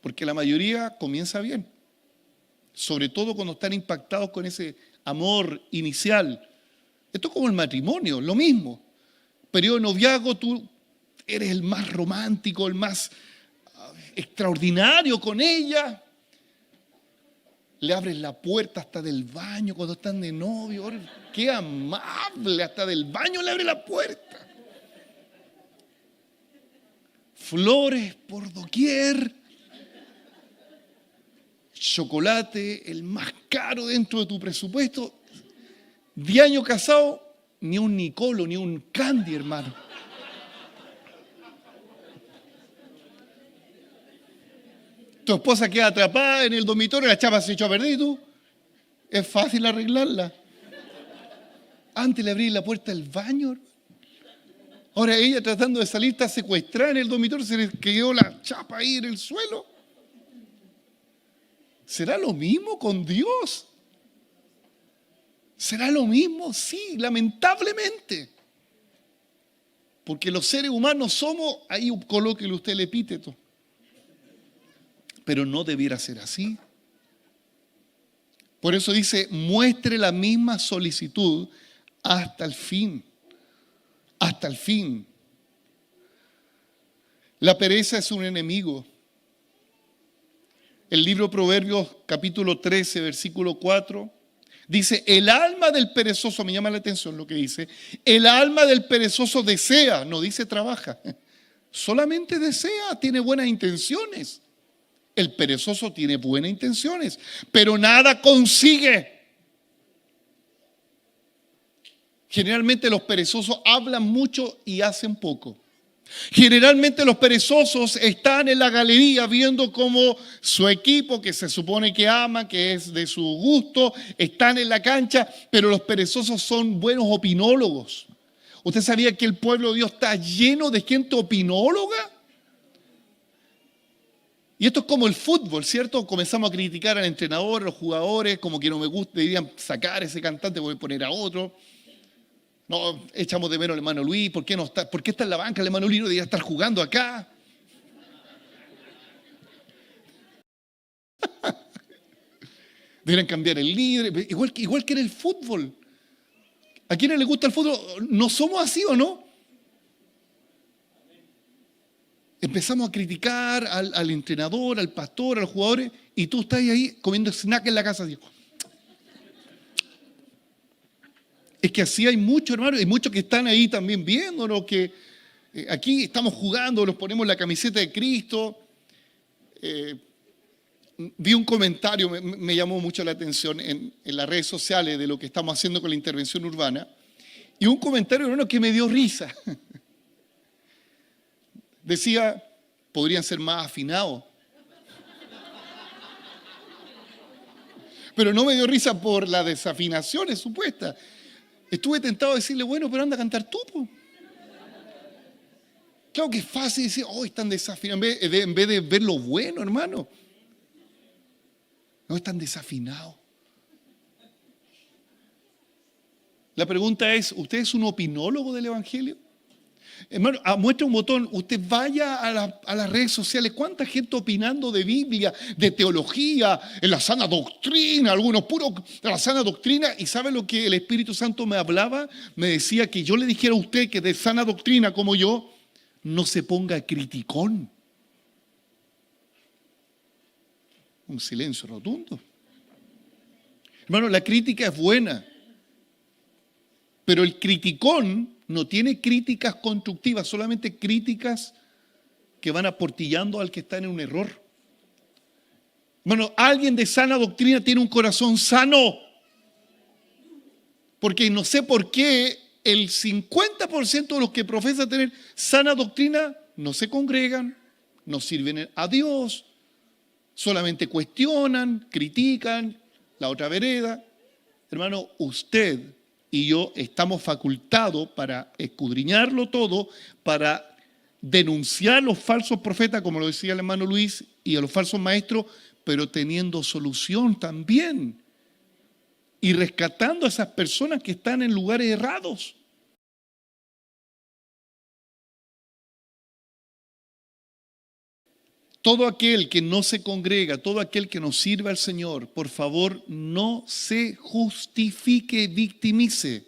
Porque la mayoría comienza bien. Sobre todo cuando están impactados con ese amor inicial. Esto es como el matrimonio, lo mismo. Periodo de noviazgo, tú eres el más romántico, el más extraordinario con ella. Le abres la puerta hasta del baño cuando están de novio. Qué amable, hasta del baño le abre la puerta. Flores por doquier. Chocolate, el más caro dentro de tu presupuesto. 10 años casado, ni un Nicolo, ni un Candy, hermano. Tu esposa queda atrapada en el dormitorio, la chapa se echó a perder y tú. Es fácil arreglarla. Antes le abrí la puerta del baño. Ahora ella tratando de salir está secuestrada en el dormitorio, se le quedó la chapa ahí en el suelo. ¿Será lo mismo con Dios? ¿Será lo mismo? Sí, lamentablemente. Porque los seres humanos somos, ahí colóquele usted el epíteto. Pero no debiera ser así. Por eso dice, muestre la misma solicitud hasta el fin. Hasta el fin. La pereza es un enemigo. El libro Proverbios capítulo 13, versículo 4, dice, el alma del perezoso, me llama la atención lo que dice, el alma del perezoso desea, no dice trabaja, solamente desea, tiene buenas intenciones. El perezoso tiene buenas intenciones, pero nada consigue. Generalmente los perezosos hablan mucho y hacen poco. Generalmente los perezosos están en la galería viendo cómo su equipo, que se supone que ama, que es de su gusto, están en la cancha, pero los perezosos son buenos opinólogos. ¿Usted sabía que el pueblo de Dios está lleno de gente opinóloga? Y esto es como el fútbol, ¿cierto? Comenzamos a criticar al entrenador, a los jugadores, como que no me gusta, deberían sacar a ese cantante, voy a poner a otro. No, echamos de menos al hermano Luis, ¿por qué no está? ¿Por qué está en la banca el hermano Luis? No debería estar jugando acá. Deberían cambiar el líder, igual que en el fútbol. ¿A quiénes les gusta el fútbol? ¿No somos así o no? Empezamos a criticar al entrenador, al pastor, a los jugadores, y tú estás ahí comiendo snack en la casa. Dios. Es que así hay muchos, hermanos, hay muchos que están ahí también viéndonos, que aquí estamos jugando, nos ponemos la camiseta de Cristo. Vi un comentario, me llamó mucho la atención en las redes sociales de lo que estamos haciendo con la intervención urbana, y un comentario, hermano, que me dio risa. Decía, podrían ser más afinados. Pero no me dio risa por las desafinaciones supuestas. Estuve tentado de decirle, bueno, pero anda a cantar tú, po. Claro que es fácil decir, oh, están desafinados, en vez de ver lo bueno, hermano. No, están desafinados. La pregunta es, ¿usted es un opinólogo del Evangelio? Hermano, muestra un botón, usted vaya a las redes sociales, ¿cuánta gente opinando de Biblia, de teología, en la sana doctrina, algunos puros de la sana doctrina? ¿Y sabe lo que el Espíritu Santo me hablaba? Me decía que yo le dijera a usted que de sana doctrina como yo, no se ponga criticón. Un silencio rotundo. Hermano, la crítica es buena, pero el criticón no tiene críticas constructivas, solamente críticas que van aportillando al que está en un error. Bueno, alguien de sana doctrina tiene un corazón sano. Porque no sé por qué el 50% de los que profesan tener sana doctrina no se congregan, no sirven a Dios, solamente cuestionan, critican la otra vereda. Hermano, usted y yo estamos facultados para escudriñarlo todo, para denunciar los falsos profetas, como lo decía el hermano Luis, y a los falsos maestros, pero teniendo solución también. Y rescatando a esas personas que están en lugares errados. Todo aquel que no se congrega, todo aquel que no sirve al Señor, por favor, no se justifique, victimice.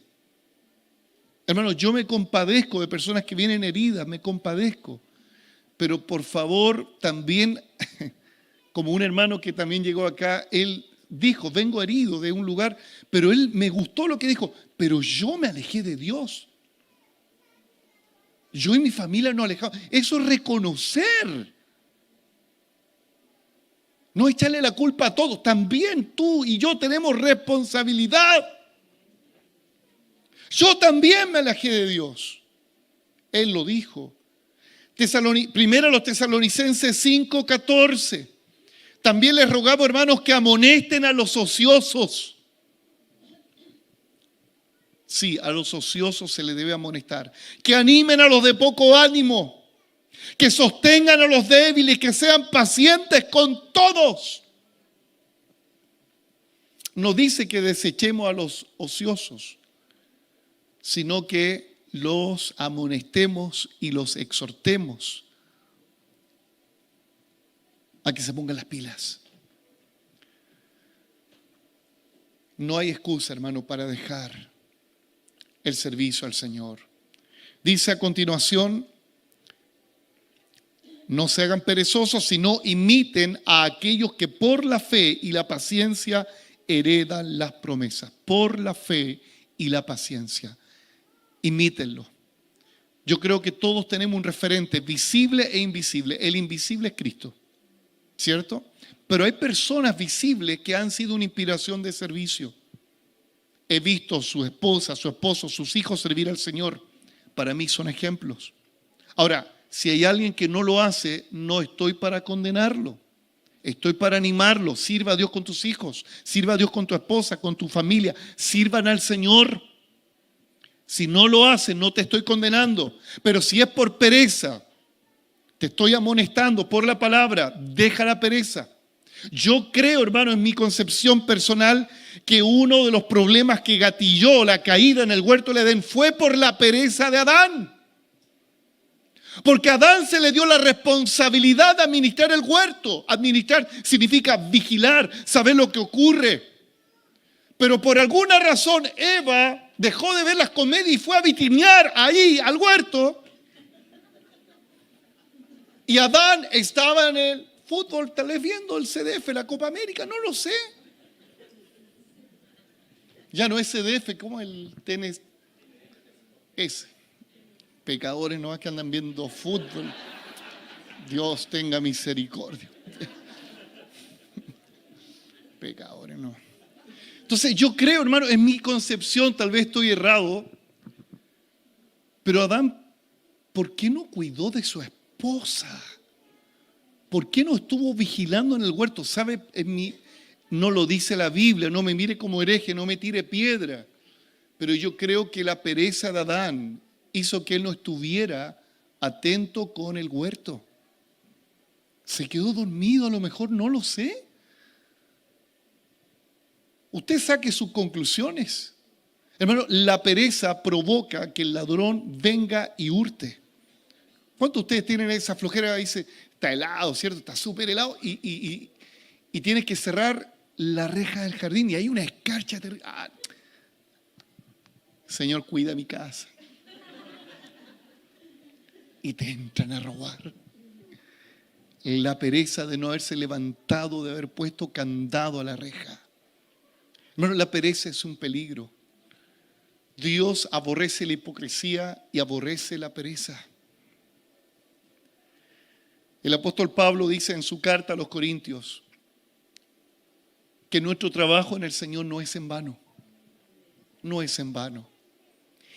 Hermano, yo me compadezco de personas que vienen heridas, me compadezco. Pero por favor, también, como un hermano que también llegó acá, él dijo, vengo herido de un lugar, pero él me gustó lo que dijo, pero yo me alejé de Dios. Yo y mi familia nos alejamos. Eso es reconocer. No echarle la culpa a todos. También tú y yo tenemos responsabilidad. Yo también me alejé de Dios. Él lo dijo. Primero a los Tesalonicenses 5:14. También les rogamos, hermanos, que amonesten a los ociosos. Sí, a los ociosos se les debe amonestar. Que animen a los de poco ánimo. Que sostengan a los débiles, que sean pacientes con todos. No dice que desechemos a los ociosos, sino que los amonestemos y los exhortemos a que se pongan las pilas. No hay excusa, hermano, para dejar el servicio al Señor. Dice a continuación, no se hagan perezosos, sino imiten a aquellos que por la fe y la paciencia heredan las promesas. Por la fe y la paciencia. Imítenlo. Yo creo que todos tenemos un referente visible e invisible. El invisible es Cristo, ¿cierto? Pero hay personas visibles que han sido una inspiración de servicio. He visto a su esposa, a su esposo, sus hijos servir al Señor. Para mí son ejemplos. Ahora, si hay alguien que no lo hace, no estoy para condenarlo. Estoy para animarlo. Sirva a Dios con tus hijos. Sirva a Dios con tu esposa, con tu familia. Sirvan al Señor. Si no lo hacen, no te estoy condenando. Pero si es por pereza, te estoy amonestando por la palabra. Deja la pereza. Yo creo, hermano, en mi concepción personal, que uno de los problemas que gatilló la caída en el huerto del Edén fue por la pereza de Adán. Porque a Adán se le dio la responsabilidad de administrar el huerto. Administrar significa vigilar, saber lo que ocurre. Pero por alguna razón Eva dejó de ver las comedias y fue a vitrinear ahí al huerto. Y Adán estaba en el fútbol, tal vez viendo el CDF, la Copa América, no lo sé. Ya no es CDF, como el tenis ese. Pecadores no es que andan viendo fútbol. Dios tenga misericordia. Pecadores no. Entonces yo creo, hermano, en mi concepción, tal vez estoy errado, pero Adán, ¿por qué no cuidó de su esposa? ¿Por qué no estuvo vigilando en el huerto? ¿Sabe? No lo dice la Biblia, no me mire como hereje, no me tire piedra. Pero yo creo que la pereza de Adán hizo que él no estuviera atento con el huerto. ¿Se quedó dormido a lo mejor? No lo sé. Usted saque sus conclusiones. Hermano, la pereza provoca que el ladrón venga y hurte. ¿Cuántos de ustedes tienen esa flojera? Dice, está helado, ¿cierto? Está súper helado y tienes que cerrar la reja del jardín y hay una escarcha terrible. Señor, cuida mi casa. Y te entran a robar. La pereza de no haberse levantado, de haber puesto candado a la reja. Hermano, la pereza es un peligro. Dios aborrece la hipocresía y aborrece la pereza. El apóstol Pablo dice en su carta a los Corintios que nuestro trabajo en el Señor no es en vano. No es en vano.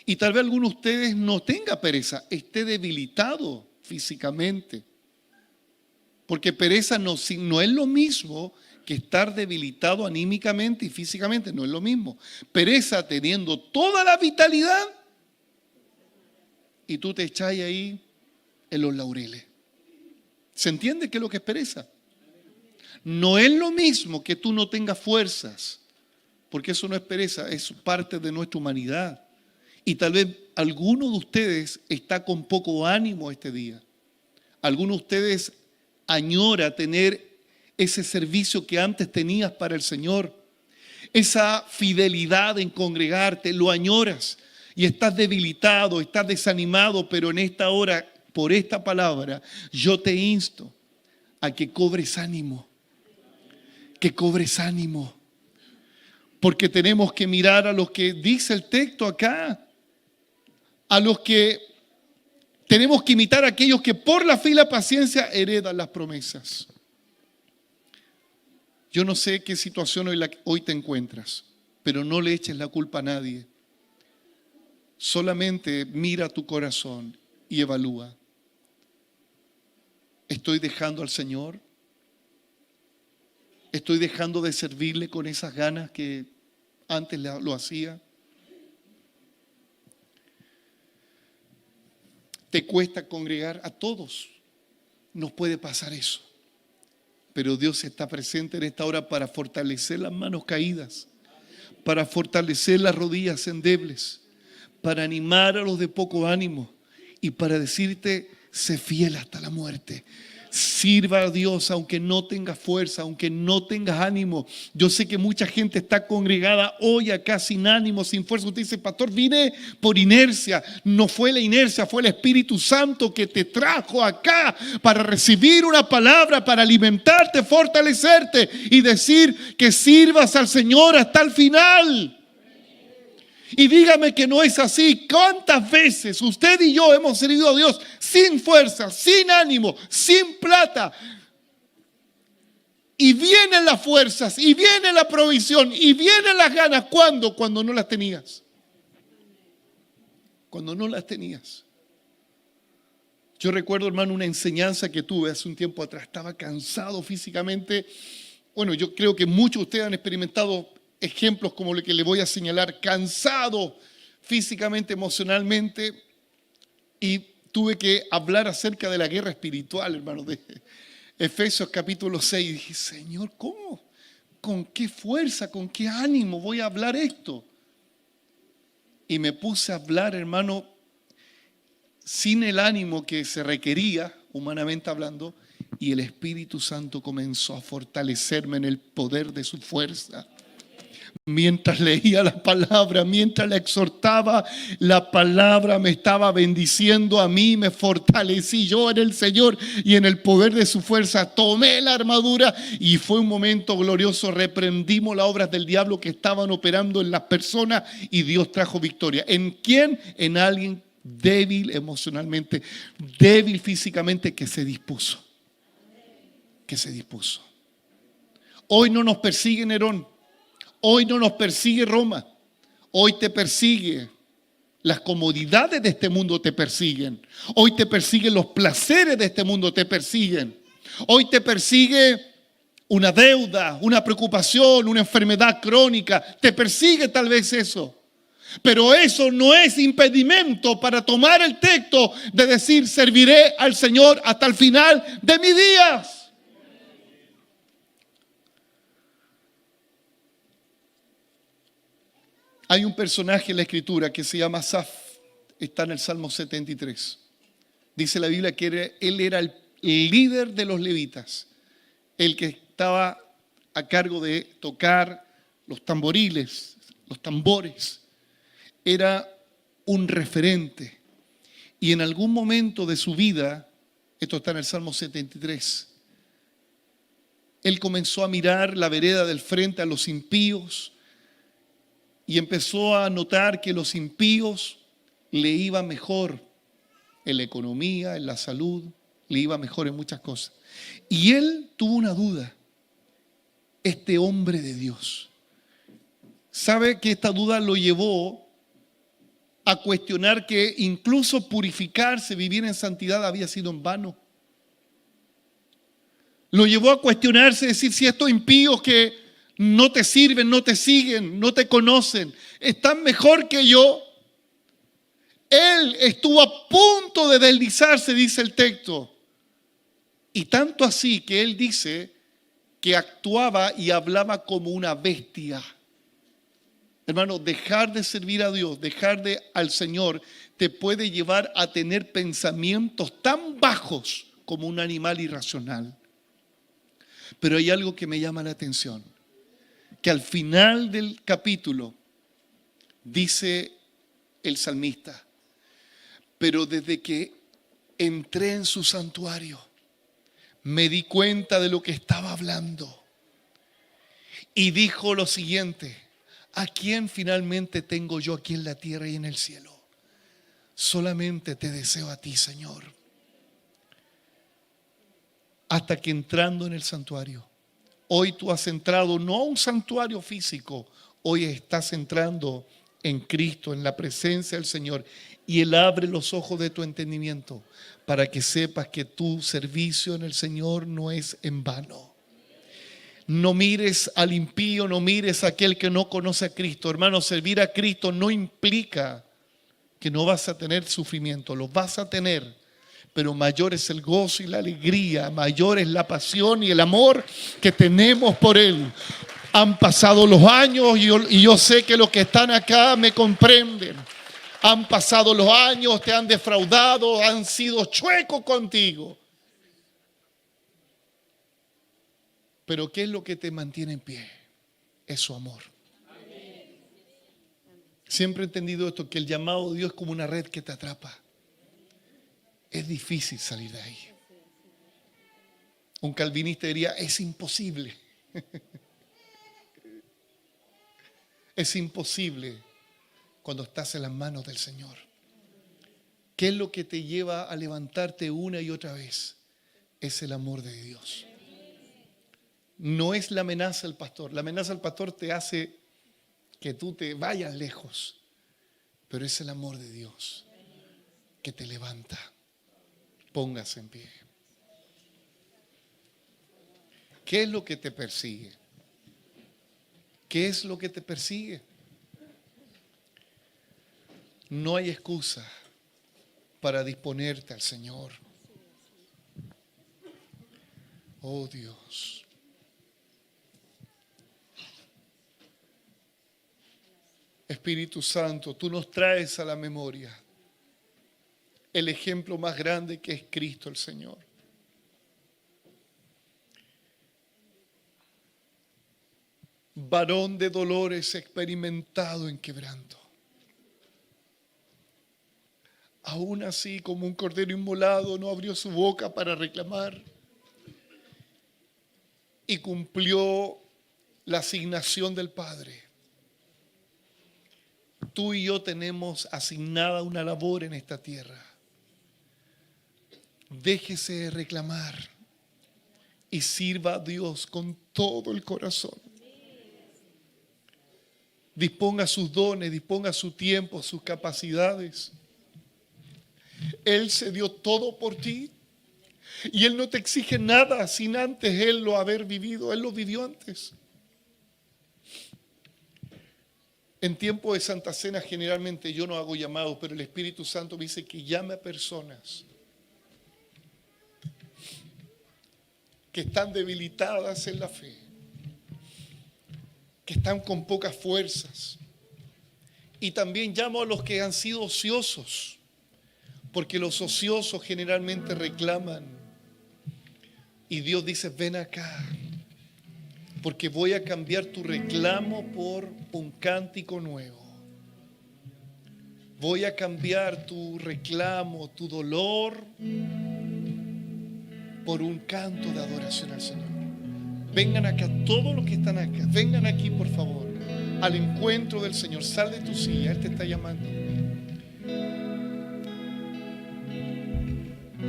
Y tal vez alguno de ustedes no tenga pereza, esté debilitado físicamente. Porque pereza no es lo mismo que estar debilitado anímicamente y físicamente, no es lo mismo. Pereza teniendo toda la vitalidad y tú te echas ahí en los laureles. ¿Se entiende qué es lo que es pereza? No es lo mismo que tú no tengas fuerzas, porque eso no es pereza, es parte de nuestra humanidad. Y tal vez alguno de ustedes está con poco ánimo este día. Alguno de ustedes añora tener ese servicio que antes tenías para el Señor. Esa fidelidad en congregarte, lo añoras y estás debilitado, estás desanimado, pero en esta hora, por esta palabra, yo te insto a que cobres ánimo. Que cobres ánimo. Porque tenemos que mirar a los que dice el texto acá, a los que tenemos que imitar a aquellos que por la fe y la paciencia heredan las promesas. Yo no sé qué situación hoy te encuentras, pero no le eches la culpa a nadie. Solamente mira tu corazón y evalúa. ¿Estoy dejando al Señor? ¿Estoy dejando de servirle con esas ganas que antes lo hacía? ¿Te cuesta congregar? A todos nos puede pasar eso. Pero Dios está presente en esta hora para fortalecer las manos caídas, para fortalecer las rodillas endebles, para animar a los de poco ánimo y para decirte, sé fiel hasta la muerte. Sirva a Dios aunque no tengas fuerza, aunque no tengas ánimo. Yo sé que mucha gente está congregada hoy acá sin ánimo, sin fuerza. Usted dice, pastor, vine por inercia. No fue la inercia, fue el Espíritu Santo que te trajo acá para recibir una palabra, para alimentarte, fortalecerte y decir que sirvas al Señor hasta el final. Y dígame que no es así. ¿Cuántas veces usted y yo hemos servido a Dios sin fuerza, sin ánimo, sin plata? Y vienen las fuerzas, y viene la provisión, y vienen las ganas. ¿Cuándo? Cuando no las tenías. Cuando no las tenías. Yo recuerdo, hermano, una enseñanza que tuve hace un tiempo atrás. Estaba cansado físicamente. Bueno, yo creo que muchos de ustedes han experimentado ejemplos como el que le voy a señalar, cansado físicamente, emocionalmente, y tuve que hablar acerca de la guerra espiritual, hermano, de Efesios capítulo 6. Y dije, Señor, ¿cómo? ¿Con qué fuerza, con qué ánimo voy a hablar esto? Y me puse a hablar, hermano, sin el ánimo que se requería, humanamente hablando, y el Espíritu Santo comenzó a fortalecerme en el poder de su fuerza. Mientras leía la palabra, mientras la exhortaba, la palabra me estaba bendiciendo a mí, me fortalecí yo en el Señor y en el poder de su fuerza. Tomé la armadura y fue un momento glorioso. Reprendimos las obras del diablo que estaban operando en las personas y Dios trajo victoria. ¿En quién? En alguien débil emocionalmente, débil físicamente, que se dispuso. Que se dispuso. Hoy no nos persigue Nerón. Hoy no nos persigue Roma, hoy te persigue. Las comodidades de este mundo te persiguen. Hoy te persiguen los placeres de este mundo, te persiguen. Hoy te persigue una deuda, una preocupación, una enfermedad crónica. Te persigue tal vez eso. Pero eso no es impedimento para tomar el texto de decir, serviré al Señor hasta el final de mis días. Hay un personaje en la Escritura que se llama Asaf, está en el Salmo 73. Dice la Biblia que él era el líder de los levitas, el que estaba a cargo de tocar los tamboriles, los tambores. Era un referente. Y en algún momento de su vida, esto está en el Salmo 73, él comenzó a mirar la vereda del frente a los impíos, y empezó a notar que los impíos le iba mejor en la economía, en la salud, le iba mejor en muchas cosas. Y él tuvo una duda, este hombre de Dios. ¿Sabe que esta duda lo llevó a cuestionar que incluso purificarse, vivir en santidad había sido en vano? Lo llevó a cuestionarse, decir, si estos impíos que no te sirven, no te siguen, no te conocen, están mejor que yo. Él estuvo a punto de deslizarse, dice el texto. Y tanto así que él dice que actuaba y hablaba como una bestia. Hermano, dejar de servir a Dios, al Señor, te puede llevar a tener pensamientos tan bajos como un animal irracional. Pero hay algo que me llama la atención. Que al final del capítulo dice el salmista, pero desde que entré en su santuario, me di cuenta de lo que estaba hablando. Y dijo lo siguiente, ¿A quién finalmente tengo yo aquí en la tierra y en el cielo? Solamente te deseo a ti, Señor. Hasta que entrando en el santuario, hoy tú has entrado no a un santuario físico, hoy estás entrando en Cristo, en la presencia del Señor. Y Él abre los ojos de tu entendimiento para que sepas que tu servicio en el Señor no es en vano. No mires al impío, no mires a aquel que no conoce a Cristo. Hermano, servir a Cristo no implica que no vas a tener sufrimiento, lo vas a tener. Pero mayor es el gozo y la alegría, mayor es la pasión y el amor que tenemos por Él. Han pasado los años y yo sé que los que están acá me comprenden. Han pasado los años, te han defraudado, han sido chuecos contigo. Pero ¿qué es lo que te mantiene en pie? Es su amor. Siempre he entendido esto, que el llamado de Dios es como una red que te atrapa. Es difícil salir de ahí. Un calvinista diría, es imposible. Es imposible cuando estás en las manos del Señor. ¿Qué es lo que te lleva a levantarte una y otra vez? Es el amor de Dios. No es la amenaza del pastor. La amenaza del pastor te hace que tú te vayas lejos. Pero es el amor de Dios que te levanta. Póngase en pie. ¿Qué es lo que te persigue? ¿Qué es lo que te persigue? No hay excusa para disponerte al Señor. Oh Dios. Espíritu Santo, tú nos traes a la memoria el ejemplo más grande que es Cristo el Señor. Varón de dolores, experimentado en quebranto. Aún así, como un cordero inmolado, no abrió su boca para reclamar. Y cumplió la asignación del Padre. Tú y yo tenemos asignada una labor en esta tierra. Déjese de reclamar y sirva a Dios con todo el corazón. Disponga sus dones, disponga su tiempo, sus capacidades. Él se dio todo por ti y Él no te exige nada sin antes Él lo haber vivido. Él lo vivió antes. En tiempo de Santa Cena generalmente yo no hago llamados, pero el Espíritu Santo me dice que llame a personas que están debilitadas en la fe, que están con pocas fuerzas. Y también llamo a los que han sido ociosos, porque los ociosos generalmente reclaman. Y Dios dice, ven acá, porque voy a cambiar tu reclamo por un cántico nuevo. Voy a cambiar tu reclamo, tu dolor, por un canto de adoración al Señor. Vengan acá, todos los que están acá, vengan aquí por favor, al encuentro del Señor. Sal de tu silla, Él te está llamando.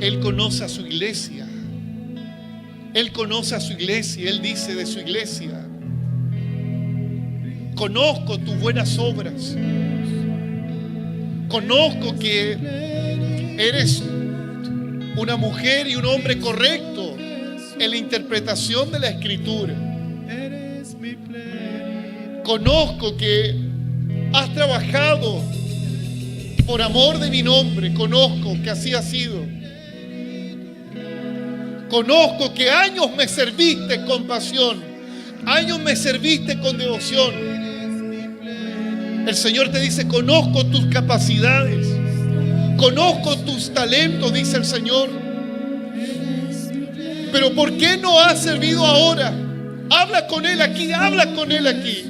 Él conoce a su iglesia. Él conoce a su iglesia. Él dice de su iglesia, conozco tus buenas obras. Conozco que eres una mujer y un hombre correcto en la interpretación de la Escritura. Conozco que has trabajado por amor de mi nombre. Conozco que así ha sido. Conozco que años me serviste con pasión, años me serviste con devoción. El Señor te dice, conozco tus capacidades, conozco tus talentos, dice el Señor. Pero ¿por qué no has servido ahora? Habla con Él aquí, habla con Él aquí.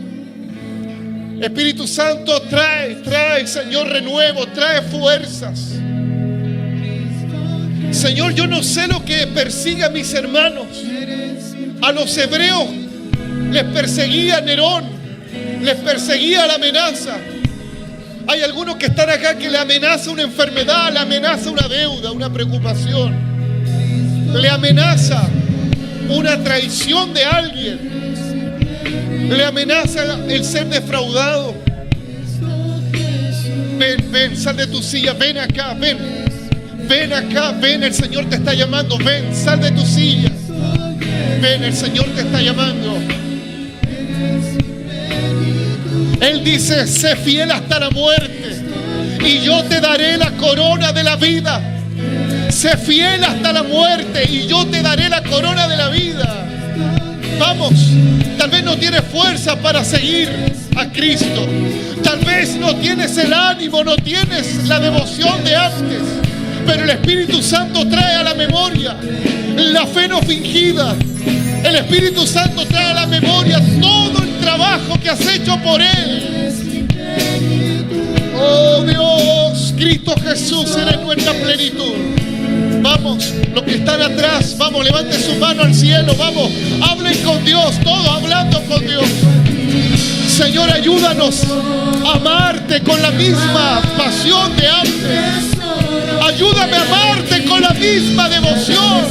Espíritu Santo, trae, Señor, renuevo, trae fuerzas. Señor, yo no sé lo que persigue a mis hermanos. A los hebreos les perseguía Nerón Les perseguía la amenaza. Hay algunos que están acá que le amenaza una enfermedad, le amenaza una deuda, una preocupación. Le amenaza una traición de alguien. Le amenaza el ser defraudado. Ven, ven, sal de tu silla, ven acá, ven. Ven acá, ven, el Señor te está llamando. Ven, sal de tu silla. Ven, el Señor te está llamando. Él dice, sé fiel hasta la muerte y yo te daré la corona de la vida. Sé fiel hasta la muerte y yo te daré la corona de la vida. Vamos, tal vez no tienes fuerza para seguir a Cristo. Tal vez no tienes el ánimo, no tienes la devoción de antes. Pero el Espíritu Santo trae a la memoria la fe no fingida. El Espíritu Santo trae a la memoria todo el trabajo que has hecho por Él. Oh Dios, Cristo Jesús, eres nuestra plenitud. Vamos, los que están atrás, vamos, levanten su mano al cielo, vamos, hablen con Dios, todos hablando con Dios. Señor, ayúdanos a amarte con la misma pasión de antes. Ayúdame a amarte con la misma devoción.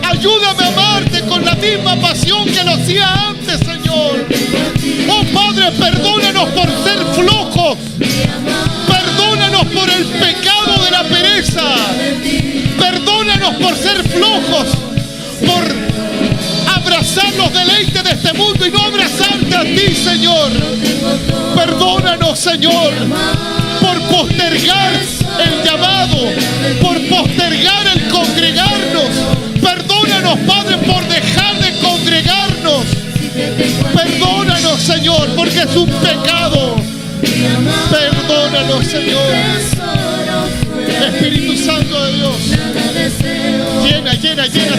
Ayúdame a amarte con la misma pasión que lo hacía antes, Señor. Oh Padre, perdónanos por ser flojos. Perdónanos por el pecado de la pereza. Perdónanos por ser flojos, por abrazar los deleites de este mundo y no abrazarte a ti, Señor. Perdónanos, Señor, por postergar el llamado, por postergar el congregarnos. Perdónanos, Padre, por dejar de congregarnos. Perdónanos, Señor, porque es un pecado. Perdónanos, Señor. Espíritu Santo de Dios, llena, llena, llena